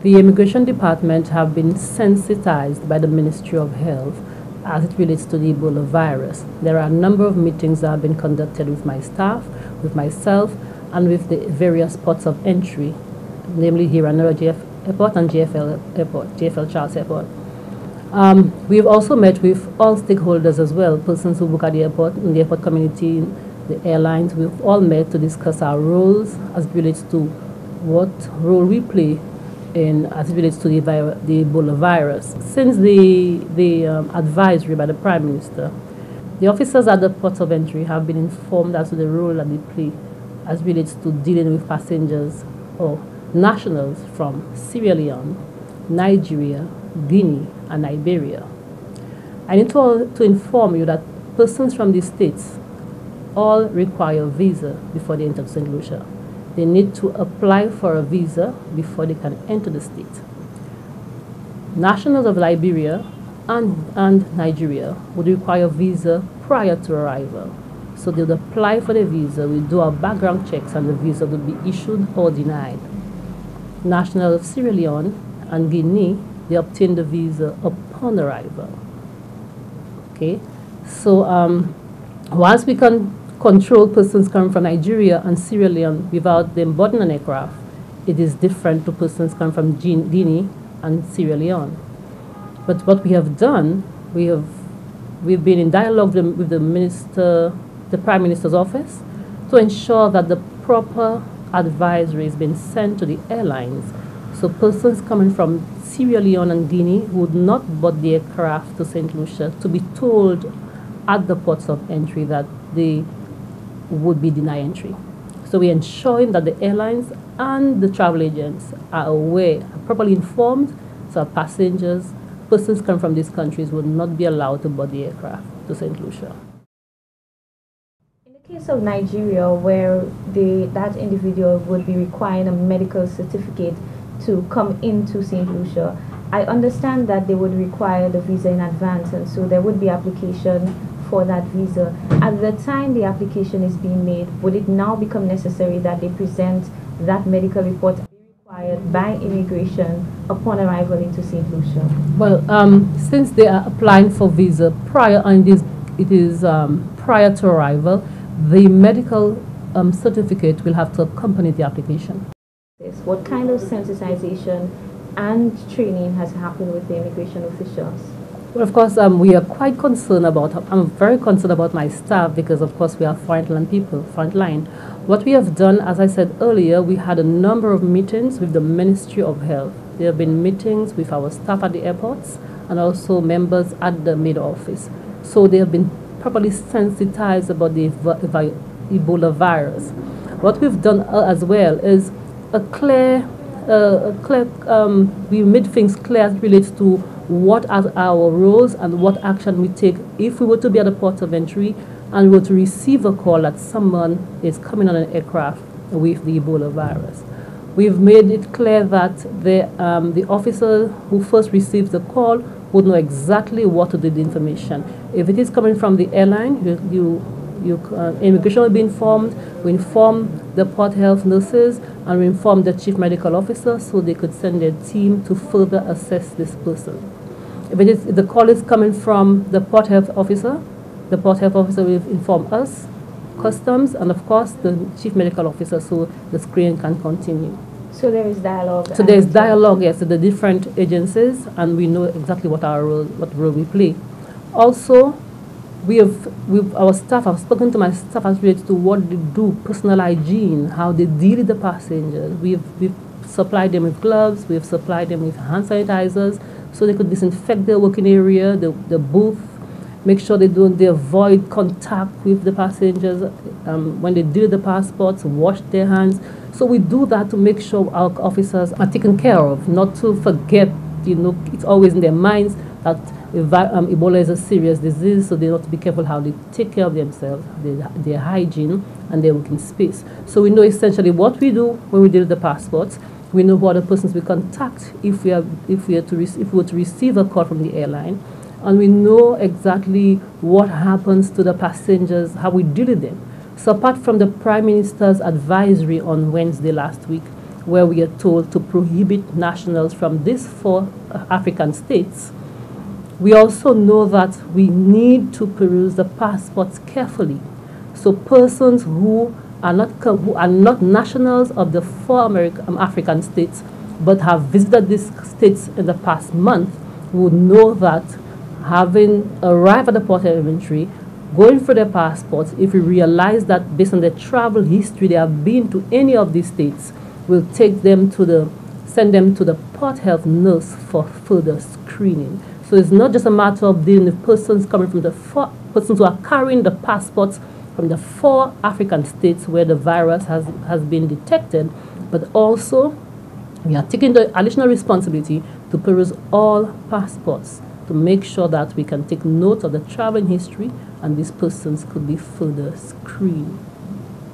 The Immigration Department have been sensitized by the Ministry of Health as it relates to the Ebola virus. There are a number of meetings that have been conducted with my staff, with myself, and with the various ports of entry, namely here at GF Airport and JFL Airport, JFL Charles Airport. We've also met with all stakeholders as well, persons who work at the airport, in the airport community, the airlines. We've all met to discuss our roles as it relates to what role we play in as it relates to the Ebola virus. Since the advisory by the Prime Minister, the officers at the ports of entry have been informed as to the role that they play as it relates to dealing with passengers or nationals from Sierra Leone, Nigeria, Guinea, and Liberia. I need to inform you that persons from these states all require a visa before they enter St. Lucia. They need to apply for a visa before they can enter the state. Nationals of Liberia and Nigeria would require a visa prior to arrival. So they would apply for the visa, we do our background checks, and the visa would be issued or denied. Nationals of Sierra Leone and Guinea, they obtain the visa upon arrival. Okay, so once we can control persons coming from Nigeria and Sierra Leone without them boarding an aircraft, it is different to persons coming from Guinea and Sierra Leone. But what we have done, we've been in dialogue with the Prime Minister's office to ensure that the proper advisory has been sent to the airlines. So persons coming from Sierra Leone and Guinea would not board the aircraft to St. Lucia to be told at the ports of entry that they would be denied entry. So we're ensuring that the airlines and the travel agents are aware, properly informed, so passengers, persons coming from these countries would not be allowed to board the aircraft to St. Lucia. In the case of Nigeria, where that individual would be requiring a medical certificate to come into St. Lucia, I understand that they would require the visa in advance, and so there would be application for that visa. At the time the application is being made, would it now become necessary that they present that medical report required by immigration upon arrival into St. Lucia? Well, since they are applying for visa prior, and it is prior to arrival, the medical certificate will have to accompany the application. What kind of sensitization and training has happened with the immigration officials? Well, of course, we are quite concerned about, I'm very concerned about my staff because, of course, we are frontline people, frontline. What we have done, as I said earlier, we had a number of meetings with the Ministry of Health. There have been meetings with our staff at the airports and also members at the maid office. So they have been properly sensitized about the Ebola virus. What we've done as well is we made things clear as it relates to what are our roles and what action we take if we were to be at the port of entry and we were to receive a call that someone is coming on an aircraft with the Ebola virus. We've made it clear that the officer who first receives the call would know exactly what to do with the information. If it is coming from the airline, immigration will be informed. We inform the port health nurses and we inform the chief medical officer so they could send their team to further assess this person. If the call is coming from the port health officer will inform us, customs, and of course the chief medical officer, so the screening can continue. So there is dialogue. So there is dialogue, yes, to the different agencies, and we know exactly what role we play. Also, our staff, I've spoken to my staff as relates to what they do, personal hygiene, how they deal with the passengers. We've supplied them with gloves, we've supplied them with hand sanitizers, so they could disinfect their working area, the booth, make sure they avoid contact with the passengers. When they deal with the passports, wash their hands. So we do that to make sure our officers are taken care of, not to forget, it's always in their minds that Ebola is a serious disease, so they have to be careful how they take care of themselves, their hygiene, and their working space. So we know essentially what we do when we deal with the passports. We know what other persons we contact if we were to receive a call from the airline, and we know exactly what happens to the passengers, how we deal with them. So apart from the Prime Minister's advisory on Wednesday last week, where we are told to prohibit nationals from these 4 African states, we also know that we need to peruse the passports carefully. So persons who are not nationals of the 4 African states but have visited these states in the past month would know that having arrived at the port of entry, going for their passports, if we realize that based on their travel history they have been to any of these states, will send them to the port health nurse for further screening. So it's not just a matter of dealing with persons coming from persons who are carrying the passports from the 4 African states where the virus has been detected, but also we are taking the additional responsibility to peruse all passports to make sure that we can take note of the traveling history and these persons could be further screened.